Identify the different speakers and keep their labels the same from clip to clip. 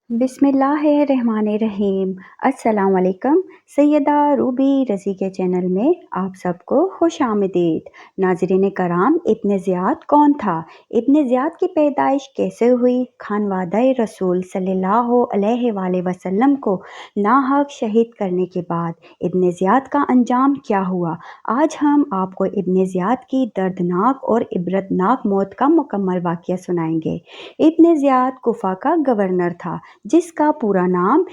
Speaker 1: बिस्मिल्लाहिर्रहमानिर्रहीम। अस्सलाम वालेकुम। सैयदा रूबी रज़ी के चैनल में आप सबको खुश आमदीद। नाज़रीन कराम, इब्न ज़ियाद कौन था? इब्न ज़ियाद की पैदाइश कैसे हुई? खानवादा रसूल सल्लल्लाहु अलैहि वसल्लम को नाहक शहीद करने के बाद इब्न ज़ियाद का अंजाम क्या हुआ? आज हम आपको इब्न ज़ियाद की दर्दनाक और इबरतनाक मौत का मुकम्मल वाक़या सुनाएंगे। इब्न ज़ियाद कुफा का गवर्नर था, जिसका पूरा नाम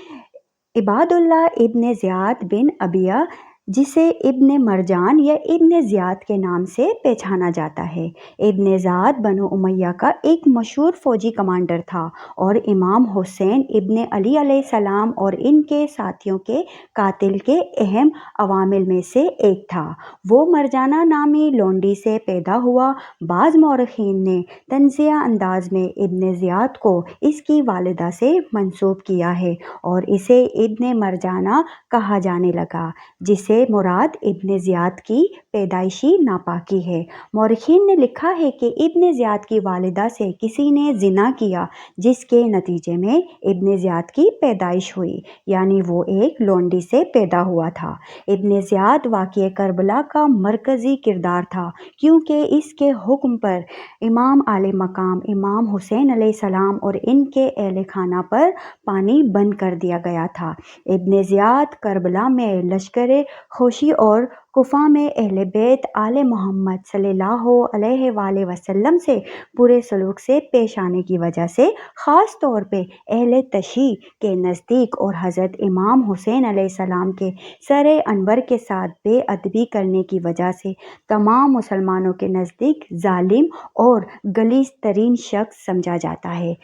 Speaker 1: इबादुल्लाह इब्न ज़ियाद बिन अबिया, जिसे इब्न मरजान या इब्न ज़ियाद के नाम से पहचाना जाता है। इब्न ज़ियाद बनु उमैया का एक मशहूर फ़ौजी कमांडर था और इमाम हुसैन इब्न अली अलैहिस्सलाम और इनके साथियों के कातिल के अहम अवामिल में से एक था। वो मरजाना नामी लोंडी से पैदा हुआ। बाज़ मौरखीन ने तंज़िया अंदाज में इब्न ज़ियाद को इसकी वालिदा से मंसूब किया है और इसे इब्न मरजाना कहा जाने लगा, जिससे मुराद इब्न ज़ियाद की पैदाइशी नापाकी है। मौरखीन ने लिखा है कि इब्न ज़ियाद की वालिदा से किसी ने ज़िना किया, जिसके नतीजे में इब्न ज़ियाद की पैदाइश हुई, यानी वो एक लोंडी से पैदा हुआ था। इब्न ज़ियाद वाक़िए करबला का मरकज़ी किरदार था, क्योंकि इसके हुक्म पर इमाम आले मकाम इमाम हुसैन अलैहिस्सलाम और इनके अहले खाना पर पानी बंद कर दिया गया था। इब्न ज़ियाद करबला में लश्कर खोशी और कुफा में अहले बैत आले मोहम्मद सल्लल्लाहु अलैहि वसल्लम से बुरे सलूक से पेश आने की वजह से, ख़ास तौर पे अहले तशी के नज़दीक और हज़रत इमाम हुसैन अलैहिस्सलाम के सरे अनवर के साथ बेअदबी करने की वजह से तमाम मुसलमानों के नज़दीक जालिम और गलीज़ तरीन शख्स समझा जाता है।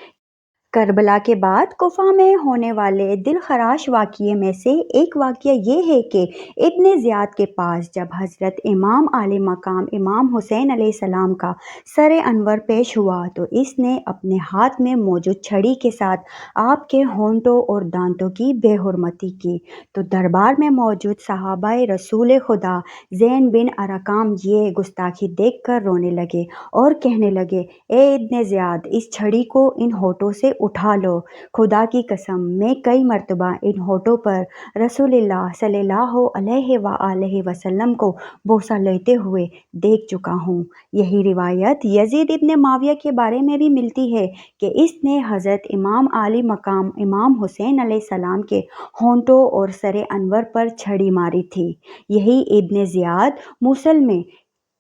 Speaker 1: करबला के बाद कुफा में होने वाले दिलखराश वाक़ये में से एक वाक़या ये है कि इब्न ज़ियाद के पास जब हज़रत इमाम आले मकाम इमाम हुसैन अलैहिस्सलाम का सरे अनवर पेश हुआ, तो इसने अपने हाथ में मौजूद छड़ी के साथ आपके होंठों और दांतों की बेहुरमती की। तो दरबार में मौजूद सहाबाए रसूल खुदा ज़ैन बिन अरकाम ये गुस्ताखी देखकर रोने लगे और कहने लगे, ए इब्न ज़ियाद, इस छड़ी को इन होठों से उठा लो। खुदा की कसम, मैं कई मर्तबा इन होठों पर रसूलुल्लाह सल्लल्लाहु अलैहि वसल्लम को बोसा लेते हुए देख चुका हूँ। यही रिवायत यजीद इब्न माविया के बारे में भी मिलती है कि इसने हज़रत इमाम आली मकाम इमाम हुसैन अलैहिस्सलाम के होंठों और सरे अनवर पर छड़ी मारी थी। यही इब्न ज़ियाद मूसल में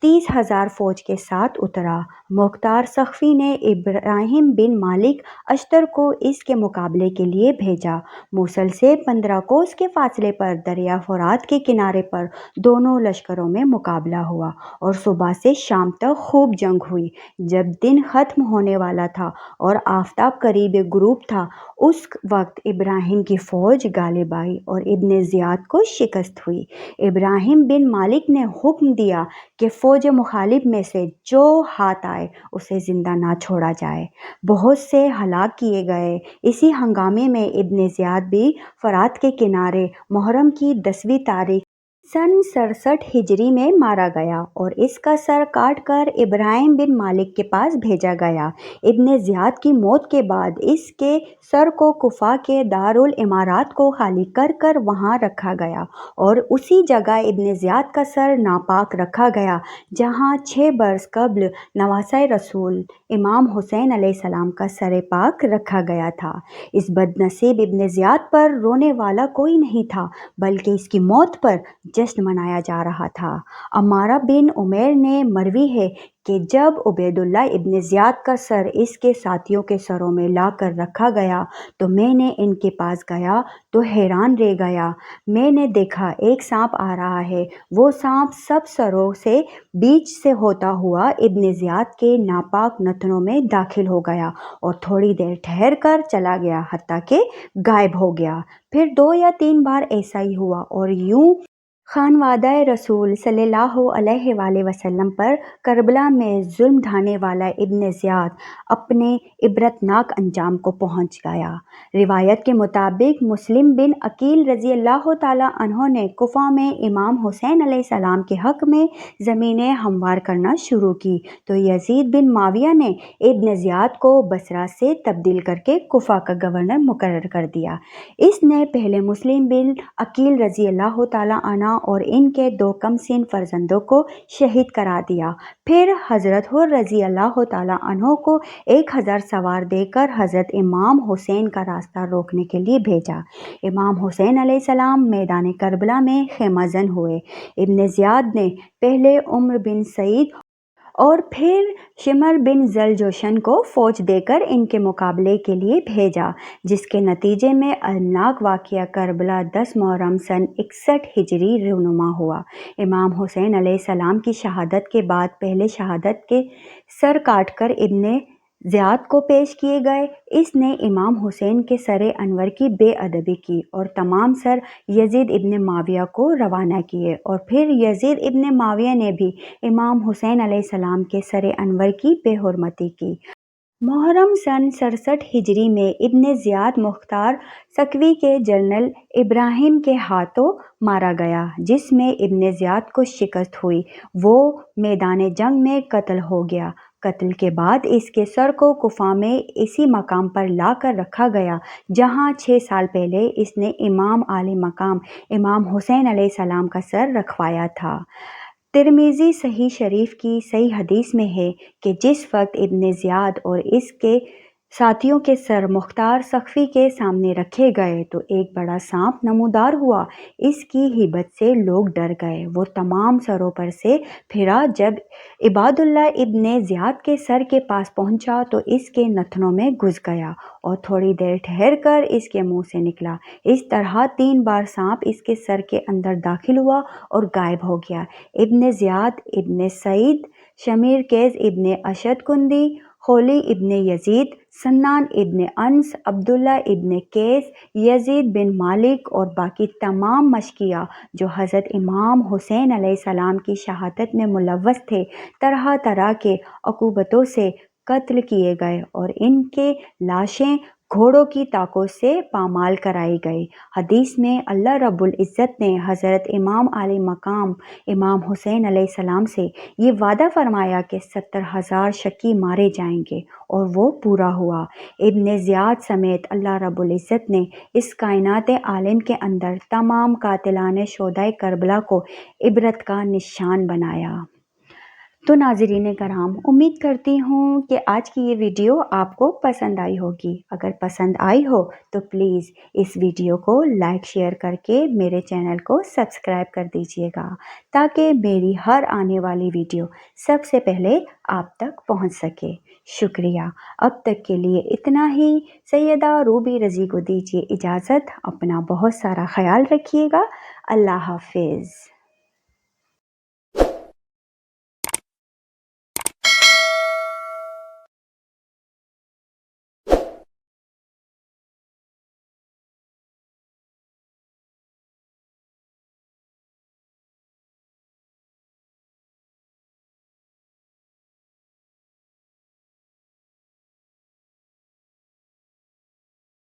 Speaker 1: 30,000 फ़ौज के साथ उतरा। मुख्तार सख्फी ने इब्राहिम बिन मालिक अश्तर को इसके मुकाबले के लिए भेजा। मूसल से 15 कोस के फासले पर दरिया फुरात के किनारे पर दोनों लश्करों में मुकाबला हुआ और सुबह से शाम तक खूब जंग हुई। जब दिन ख़त्म होने वाला था और आफताब करीब गुरूब था, उस वक्त इब्राहिम की फ़ौज गालिब आई और इब्न ज़ियाद को शिकस्त हुई। इब्राहिम बिन मालिक ने हुक्म दिया कि फ़ौज मुखालिफ में से जो हाथ आए उसे ज़िंदा ना छोड़ा जाए। बहुत से हलाक किए गए। इसी हंगामे में इब्न ज़ियाद भी फ़रात के किनारे मुहर्रम की 10वीं तारीख सन 67 हिजरी में मारा गया और इसका सर काट कर इब्राहिम बिन मालिक के पास भेजा गया। इब्न ज़ियाद की मौत के बाद इसके सर को कुफा के दारुल इमारात को खाली कर कर वहाँ रखा गया और उसी जगह इब्न ज़ियाद का सर नापाक रखा गया, जहाँ 6 बरस कब्ल नवासा रसूल इमाम हुसैन अलैहिस्सलाम का सर पाक रखा गया था। इस बदनसीब इब्न ज़ियाद पर रोने वाला कोई नहीं था, बल्कि इसकी मौत पर जश्न मनाया जा रहा था। अम्मारा बिन उमैर ने मरवी है कि जब उबैदुल्लाह इब्न ज़ियाद का सर इसके साथियों के सरों में लाकर रखा गया, तो मैंने इनके पास गया तो हैरान रह गया। मैंने देखा एक सांप आ रहा है। वो सांप सब सरों से बीच से होता हुआ इब्न ज़ियाद के नापाक नथनों में दाखिल हो गया और थोड़ी देर ठहर कर चला गया, हत्ता के गायब हो गया। फिर 2 या 3 बार ऐसा ही हुआ और यूं خانوادہ رسول صلی اللہ علیہ وآلہ وسلم پر کربلا میں ظلم ڈھانے والا ابن زیاد اپنے عبرتناک انجام کو پہنچ گیا۔ روایت کے مطابق مسلم بن عقیل رضی اللہ تعالیٰ عنہ نے کوفہ میں امام حسین علیہ السلام کے حق میں زمینیں ہموار کرنا شروع کی تو یزید بن معاویہ نے ابن زیاد کو بصرہ سے تبدیل کر کے کوفہ کا گورنر مقرر کر دیا۔ اس نے پہلے مسلم بن عقیل رضی اللہ تعالیٰ عنہ اور ان کے 2 کم سن فرزندوں کو شہید کرا دیا۔ پھر حضرت حر رضی اللہ تعالیٰ عنہ کو 1000 سوار دے کر حضرت امام حسین کا راستہ روکنے کے لیے بھیجا۔ امام حسین علیہ السلام میدان کربلا میں خیمہ زن ہوئے۔ ابن زیاد نے پہلے عمر بن سعید اور پھر شمر بن ذوالجوشن کو فوج دے کر ان کے مقابلے کے لیے بھیجا، جس کے نتیجے میں المناک واقعہ کربلا 10 محرم سن 61 ہجری رونما ہوا۔ امام حسین علیہ السلام کی شہادت کے بعد پہلے شہادت کے سر کاٹ کر ابن زیاد کو پیش کیے گئے۔ اس نے امام حسین کے سر انور کی بے ادبی کی اور تمام سر یزید ابن معاویہ کو روانہ کیے، اور پھر یزید ابن معاویہ نے بھی امام حسین علیہ السلام کے سر انور کی بے حرمتی کی۔ محرم سن 67 ہجری میں ابن زیاد مختار سکوی کے جنرل ابراہیم کے ہاتھوں مارا گیا، جس میں ابن زیاد کو شکست ہوئی۔ وہ میدان جنگ میں قتل ہو گیا۔ قتل کے بعد اس کے سر کو کوفہ میں اسی مقام پر لا کر رکھا گیا جہاں 6 سال پہلے اس نے امام عالی مقام امام حسین علیہ السلام کا سر رکھوایا تھا۔ ترمذی صحیح شریف کی صحیح حدیث میں ہے کہ جس وقت ابن زیاد اور اس کے ساتھیوں کے سر مختار سقفی کے سامنے رکھے گئے تو ایک بڑا سانپ نمودار ہوا۔ اس کی ہیبت سے لوگ ڈر گئے۔ وہ تمام سروں پر سے پھرا۔ جب عباد اللہ ابن زیاد کے سر کے پاس پہنچا تو اس کے نتنوں میں گھس گیا اور تھوڑی دیر ٹھہر کر اس کے منہ سے نکلا۔ اس طرح 3 بار سانپ اس کے سر کے اندر داخل ہوا اور غائب ہو گیا۔ ابن زیاد، ابن سعید، شمیرکیز ابن اشد کندی، خولی ابن یزید، سنان ابن انس، عبداللہ ابن قیس، یزید بن مالک اور باقی تمام مشکیہ جو حضرت امام حسین علیہ السلام کی شہادت میں ملوث تھے، طرح طرح کے عقوبتوں سے قتل کیے گئے اور ان کے لاشیں گھوڑوں کی طاقوں سے پامال کرائی گئی۔ حدیث میں اللہ رب العزت نے حضرت امام عالی مقام امام حسین علیہ السلام سے یہ وعدہ فرمایا کہ 70,000 شکی مارے جائیں گے، اور وہ پورا ہوا۔ ابن زیاد سمیت اللہ رب العزت نے اس کائنات عالم کے اندر تمام قاتلان شہدائے کربلا کو عبرت کا نشان بنایا۔ تو ناظرین کرام، امید کرتی ہوں کہ آج کی یہ ویڈیو آپ کو پسند آئی ہوگی۔ اگر پسند آئی ہو تو پلیز اس ویڈیو کو لائک شیئر کر کے میرے چینل کو سبسکرائب کر دیجیے گا تاکہ میری ہر آنے والی ویڈیو سب سے پہلے آپ تک پہنچ سکے۔ شکریہ۔ اب تک کے لیے اتنا ہی۔ سیدہ روبی رضی کو دیجیے اجازت۔ اپنا بہت سارا خیال رکھیے گا۔ اللہ حافظ۔